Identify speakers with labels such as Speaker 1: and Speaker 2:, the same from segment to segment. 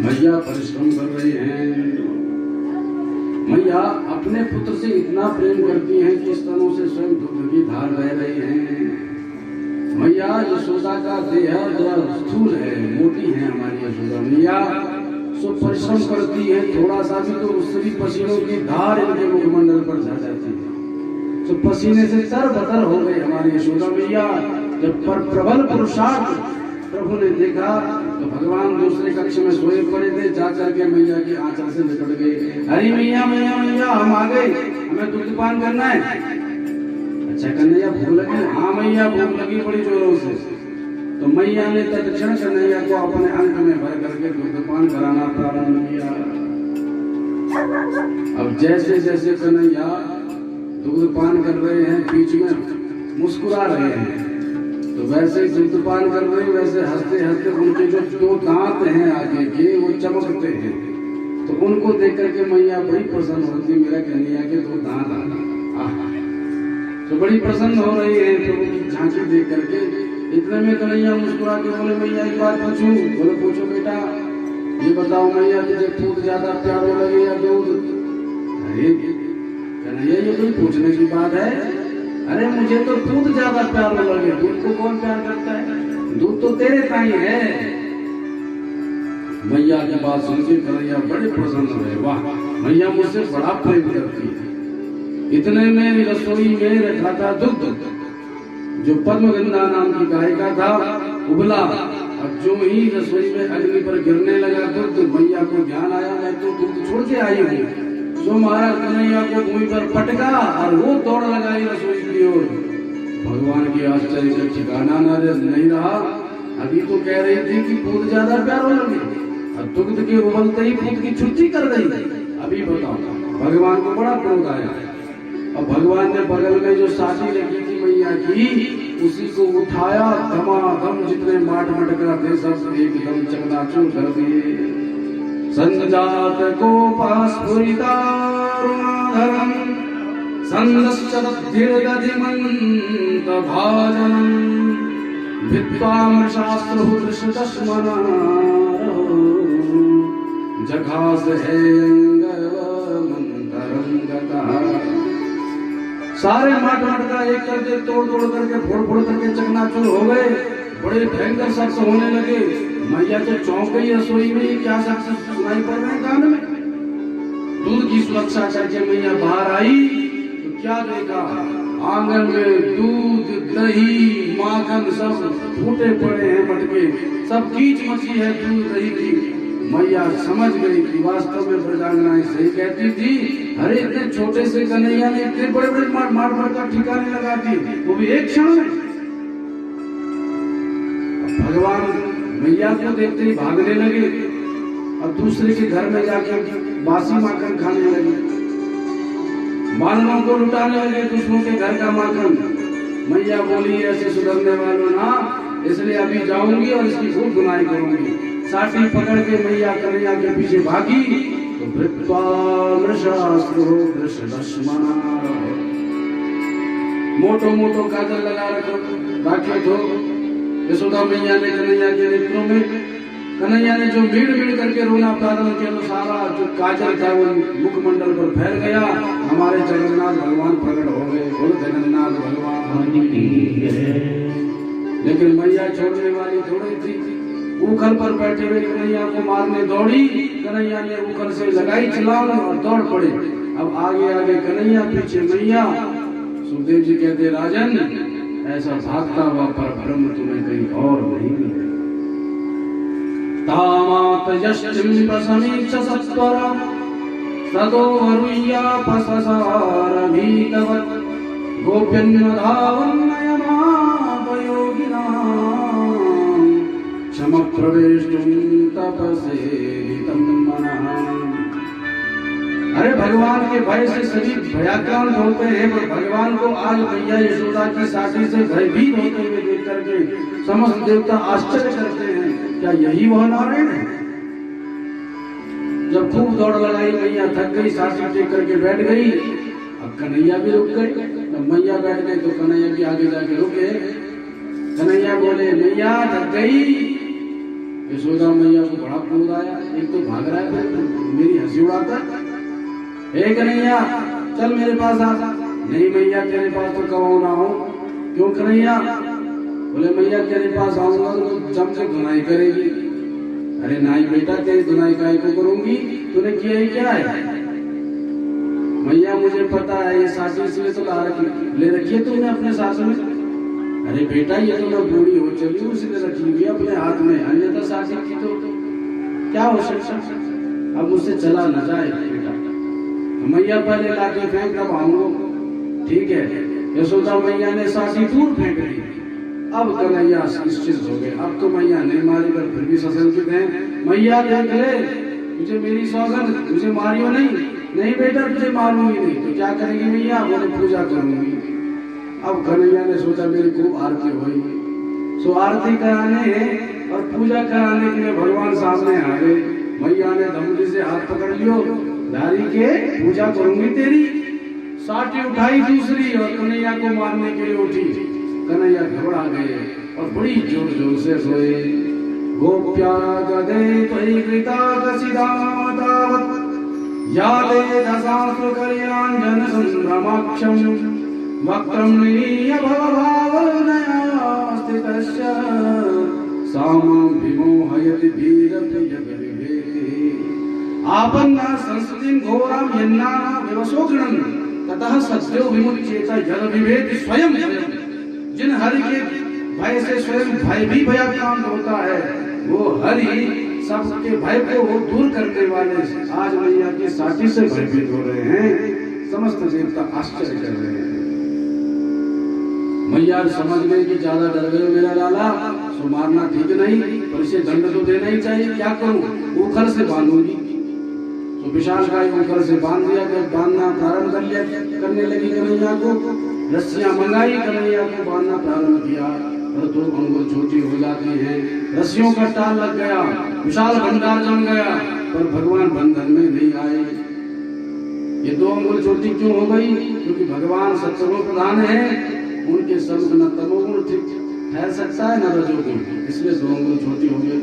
Speaker 1: मैया परिश्रम कर रही हैं। मैया अपने पुत्र से इतना प्रेम करती हैं कि स्तनों से स्वयं दुग्ध की धार बह रही हैं। मैया यशोदा का देह जरा स्थूल है, मोटी है हमारी यशोदा मैया, सो परिश्रम करती है थोड़ा सा भी तो उससे भी पसीनों की धार इनके मुखमंडल पर जा जाती है। तो पसीने से तरबतर हो गई हमारी यशोदा मैया। जब पर प्रबल पुरुषार्थ प्रभु ने देखा तो भगवान दूसरे कक्ष में सोए पड़े थे, जाकर के मैया की आंचल से निकट गए। अरे मैया मैया मैया हम आ गए, हमें दुग्ध पान करना है। अच्छा कन्हैया भूख लगी? हाँ मैया भूख लगी बड़ी जोरों से। तो मैया ने तत्क्षण कन्हैया को अपने अंक में भर करके दुग्ध पान कराना प्रारंभ किया। अब जैसे जैसे कन्हैया दुग्ध पान कर रहे हैं, बीच में मुस्कुरा रहे हैं, तो वैसे दुग्ध पान कर रहे हैं, वैसे हंसते हंसते उनके जो दो दांत हैं आगे के वो चमकते हैं। तो उनको देख करके मैया बड़ी प्रसन्न होती, मेरा कन्हैया के दो दांत आ तो बड़ी प्रसन्न हो रही है प्रभु की झांकी देख करके। इतने में कन्हैया मुस्कुरा के बोले मैया एक बात पूछूं? बोले पूछो बेटा। ये बताओ मैया तुझे दूध ज्यादा प्यारा लगे या दूध? अरे कन्हैया ये कोई पूछने की बात है? अरे मुझे तो दूध ज्यादा प्यारा लगे। दूध को कौन प्यार करता है? दूध तो तेरे ताई है। मैया की बात सुनकर कन्हैया बड़े प्रसन्न हुए। वाह, मैया मुझसे बड़ा प्रेम करती है। इतने में रसोई में रखा था दुग्ध, जो पद्मगंधा नाम की गाय का था, उबला। अब जो ही रसोई में अग्नि पर गिरने लगा दुग्ध, मैया को ध्यान आया मैं तो दूध छोड़ के आई हूँ। जो महाराज कन्हैया को भूमि पर पटका और वो दौड़ लगाई रसोई की ओर। भगवान की आश्चर्य का ठिकाना नहीं रहा। अभी तो कह रही थी कि दूध ज्यादा प्यारा लगे, और दुग्ध के उबलते ही दूध की छुट्टी कर गई। अभी बताओ, भगवान को बड़ा क्रोध आया। और भगवान ने बगल में जो साथी रखी थी मैया की, उसी को उठाया, धमाधम जितने माट मटका थे सब एकदम चकनाचूर कर दिए। संजात को पास्फुरितारुणाधरं संदश्चदधिर्दधिमन्तभाजनं भित्त्वामृषास्त्रु दृष्टश्मनारः जघास है अंगवमन्तरं गतः। सारे माट मटका एक करके तोड़ तोड़ करके फोड़ फोड़ करके चकनाचूर हो गए। बड़े भयंकर शब्द होने लगे। मैया तो चौंक गई। रसोई में क्या शब्द सुनाई पड़ रहे हैं कान में? दूध की सुरक्षा करके मैया बाहर आई तो क्या देखा? आंगन में दूध दही माखन सब फूटे पड़े हैं मटके, सब कीच मची है दूध दही की। मैया समझ गई कि वास्तव में ब्रजांगनाएं सही कहती थी। अरे इतने छोटे से कन्हैया ने इतने बड़े बड़े मार मार का ठिकाने लगा दी, वो भी एक क्षण में। भगवान मैया को देखते ही भागने लगे और दूसरे के घर में जाकर बासी माखन खाने लगे। बानरों को लुटाने लगे दूसरों के घर का माखन। मैया बोली ऐसे सुधरने वालों ना, इसलिए अभी जाऊंगी और इसकी खूब गुनाई करूंगी। साथी पकड़ के मैया कन्हैया के पीछे भागी तो मोटो मोटो काजल लगा रखे तो यशोदा मैया ने कन्हैया के नेत्रों में, कन्हैया ने जो भीड़ भीड़ करके रोना प्रारंभ किया तो सारा जो काजल था वो मुखमंडल पर फैल गया। हमारे जगन्नाथ भगवान प्रकट हो गए। बोलो जगन्नाथ भगवान की जय। लेकिन मैया छोड़ने वाली थोड़ी थी। उखल पर बैठे हुए कन्हैया को मारने दौड़ी। कन्हैया ने उखल से लगाई छलांग और दौड़ पड़े। अब आगे आगे कन्हैया, पीछे मैया। सुखदेव जी कहते राजन, ऐसा भागता हुआ पर ब्रह्म तुम्हें कहीं और नहीं मिलेगा। तामात यष्टिं प्रसमीक्ष सत्वरं ततो वरुय्या पससार भीतवत् गोप्यन्वधावन्नयमापयोगिनां क्षमप्रवेष्टुं तपसेवितं मनः। अरे भगवान के भय से सभी भयाक्रांत होते हैं, पर भगवान को आज मैया यशोदा की साथी से भयभीत होते हुए देख करके समस्त देवता आश्चर्य करते हैं। क्या यही वह नारायण है? जब खूब दौड़ लगाई मैया थक गई, साथी टेक करके बैठ गई। अब कन्हैया भी रुक गए। जब मैया बैठ गई तो कन्हैया भी आगे जाके रुके। कन्हैया बोले मैया थक गई? यशोदा मैया को बड़ा क्रोध आया, एक तो भाग रहा है, मेरी हंसी उड़ाता, हे कन्हैया चल मेरे पास आ। नहीं मैया तेरे पास तो कब ना हो। क्यों कन्हैया? बोले मैया तेरे पास आऊंगा तो जम से धुनाई करेगी। अरे नहीं बेटा, तेरी धुनाई काय को करूंगी, तूने किया ही क्या है? मैया मुझे पता है ये साथी इसलिए तो ले रखी है तुमने अपने साथ में। अरे बेटा ये तो मैं बूढ़ी हो चली हूँ इसलिए रखी हुई अपने हाथ में, अन्यथा साथी की तो क्या हो सकता, अब मुझसे चला न जाए बेटा। मैया पहले लाके फेंक तब आऊंगा। ठीक है, यशोदा मैया ने साथी दूर फेंक दी। अब कन्हैया निश्चित हो गए, अब तो मैया नहीं मारी पर फिर भी सशंकित है। मैया देख ले, तुझे मेरी सौगंध, तुझे मारियो नहीं। नहीं बेटा तुझे मारूंगी नहीं। तो क्या करेगी मैया? बोले पूजा करूंगी। अब कन्हैया ने सोचा मेरी खूब आरती होगी, सो आरती कराने और पूजा कराने के लिए भगवान सामने आ गए। मैया ने धमकी से हाथ पकड़ लियो, नारी के पूजा करूंगी तेरी। साटी उठाई दूसरी और कन्हैया को मारने के लिए उठी। कन्हैया घबरा गए और बड़ी जोर जोर से सोए। गोप्या गदे त्वयि कृता दसिदावतावत् यादे दशासु कल्याञ्जन संभ्रमाक्षं वक्त्रं निरीय भवभावनया स्थितस्य सामां विमोहयति वीरप्रियगविभेति आपन्ना संस्कृतिं घोरां यन्नाना विवशोघ्नं ततः सद्यो विमुच्येत जलविभेति स्वयं। जिन हरि के भय से स्वयं भय भी भयाक्रांत होता है, वो हरि सबके भय को वो दूर करने वाले आज मैया की साथी से भयभीत हो रहे हैं। समस्त देवता आश्चर्य कर रहे हैं। मैया समझ गए कि ज्यादा डर गए मेरा लाला, सो मारना ठीक नहीं, पर इसे दंड तो देना ही चाहिए। क्या करूं? उखर से बांधूंगी। तो विशाल गाय उखर से बांध दिया। जब बांधना प्रारंभ कर लिया, करने लगी कन्हैया को, रस्सियां मंगाई, कन्हैया को बांधना प्रारंभ किया और 2 अंगुल छोटी हो जाती हैं। रस्सियों का टाल लग गया, विशाल भंडार जम गया, पर भगवान बंधन में नहीं आए। ये 2 अंगुल छोटी क्यों हो गई? क्योंकि भगवान सत्सगुण प्रधान है, उनके समुख न तमोगुण ठहर सकता है न रजोगुण, इसलिए 2 अंगुल छोटी हो गई।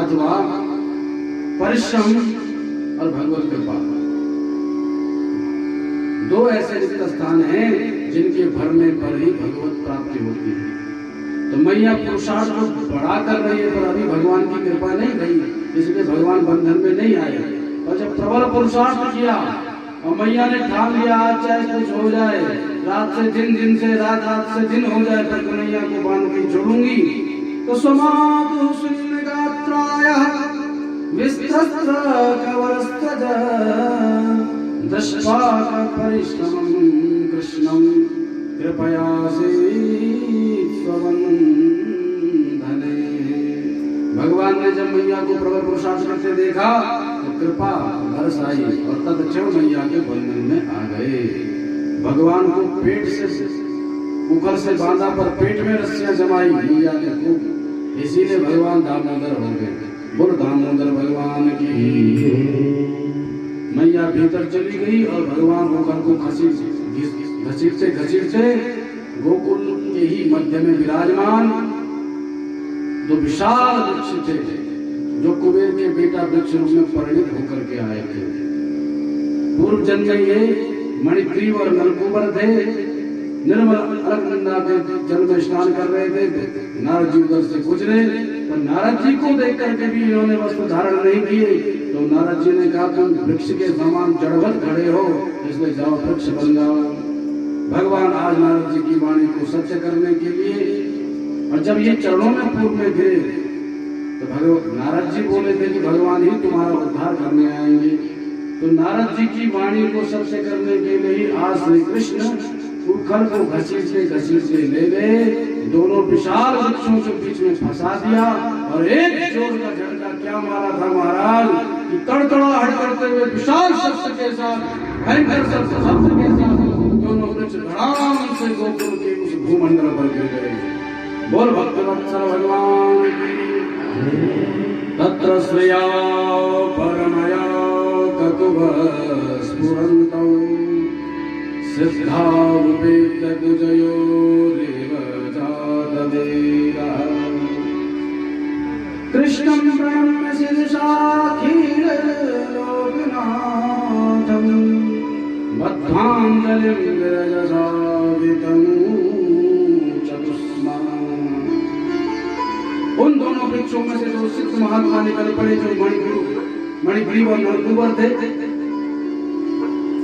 Speaker 1: अथवा परिश्रम और भगवत कृपा, 2 ऐसे रिक्त स्थान हैं जिनके भरने पर ही भगवत प्राप्ति होती है। तो मैया पुरुषार्थ को बढ़ा कर रही है, पर अभी भगवान की कृपा नहीं रही, इसलिए भगवान बंधन में नहीं आए। और जब प्रबल पुरुषार्थ किया और मैया ने ठान लिया चाहे कुछ हो जाए, रात से दिन, दिन से रात, रात से दिन हो जाए, पर कन्हैया को बांध के छोड़ूंगी। तो समाधु शून्य गात्रायः विस्तस्त्र कवरस्तज दशपाक परिश्रमं कृष्णं कृपया से स्वबंधने। भगवान ने जब मैया को प्रबल पुरुषार्थ करते देखा तो कृपा बरस आई और तत्क्षण मैया के बंधन में आ गए। भगवान को पेट से उखल से बांधा, पर पेट में रस्सियां जमाई मैया ने खूब, इसीलिए भगवान दामोदर हो गए। बोल दामोदर भगवान की। मैया भीतर चली गई और भगवान उखल को घसीटते गोकुल के ही मध्य में विराजमान 2 विशाल वृक्ष थे, जो कुबेर के बेटा वृक्ष रूप में परिणित होकर के आए थे। पूर्व जन्म में ये मणिग्रीव और नलकूबर थे। निर्मल अलकनंदा के जल में स्नान कर रहे थे। नारद जी उधर से गुजरे, पर नारद जी को देख करके भी इन्होंने वस्त्र धारण नहीं किए। तो नारद जी ने कहा तुम वृक्ष के समान जड़वत खड़े हो, इसलिए जाओ वृक्ष बन जाओ। भगवान आज नारद जी की वाणी को सत्य करने के लिए, और जब ये चरणों में पूर्व में गिरे तो भगवान नारद जी बोले थे कि भगवान ही तुम्हारा उद्धार करने आएंगे। तो नारद जी की वाणी को सत्य करने के लिए आज श्री कृष्ण उखल को घसीटते ले गए, दोनों विशाल वृक्षों के बीच में फंसा दिया और एक जोर का झटका क्या मारा था महाराज कि तड़तड़ाहट करते हुए विशाल शब्द के साथ, भयंकर शब्द के साथ दोनों वृक्ष धड़ाम से गोकुल के उस भूमंडल पर गिर गए। बोल भक्तवत्सल भगवान की। तत्र श्रेया परमया ककुभ स्फुरन्तौ सिद्धावुपेत्य कुजयोरेव जातवेदः कृष्णं प्रणम्य शिरसाखिलोकनाथं बद्धाञ्जलिं विरजसा वितनूचतुष्मन्। उन दोनों वृक्षों में से जो सिद्ध महात्मा निकल पड़े, जो मणिग्रीव और नरकुबर थे,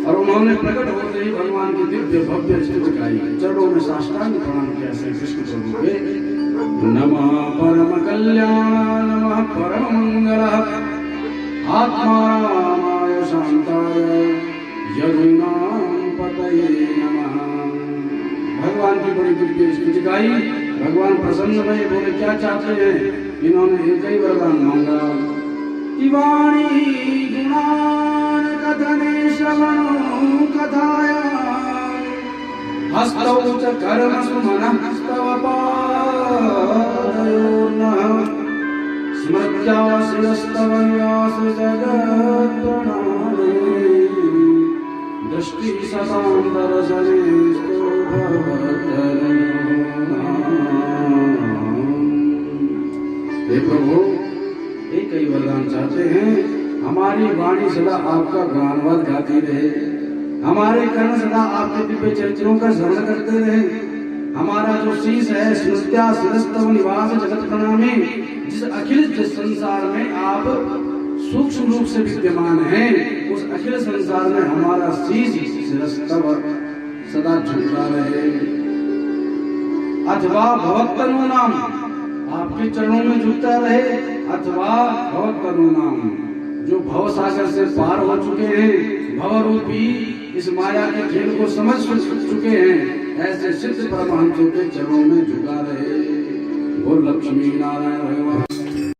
Speaker 1: और उन्होंने प्रकट होते ही भगवान की दिव्य भव्य स्तुति गाई, चरणों में साष्टांग प्रणाम किया श्री कृष्ण प्रभु के। नमः परम कल्याण नमः परम मंगल आत्मारामाय शांताय यदुनाम पतये नमः। भगवान की बड़ी दिव्य स्तुति गाई। भगवान प्रसन्न भये, बोले क्या चाहते हैं? इन्होंने एक ही वरदान मांगा, वाणी गुणान कथने श्रवणो कथाया हस्तौ च कर्मसु मनस्तव पादयोर्नः स्मृत्या शिरस्तव निवास जगत्प्रणामे दृष्टि सतां दर्शनेस्तु भवतनुना। हे प्रभु, एक ही वरदान चाहते हैं, हमारी वाणी सदा आपका गानवाद गाती रहे, हमारे कर्ण सदा आपके दिव्य चरित्रों का स्मरण करते रहे, हमारा जो शीश है स्मृत्या शिरस्तव निवास जगत प्रणामी, जिस अखिल संसार में आप सूक्ष्म रूप से विद्यमान हैं, उस अखिल संसार में हमारा शीश शिरस्तव सदा झुकता रहे। अथवा भवत्तनु नाम, आपके चरणों में झुकता रहे, अथवा भवत्तनु नाम, जो भव सागर से पार हो चुके हैं, भव रूपी इस माया के खेल को समझ चुके हैं, ऐसे सिद्ध परमहंसों के चरणों में झुका रहे। और लक्ष्मी नारायण भगवान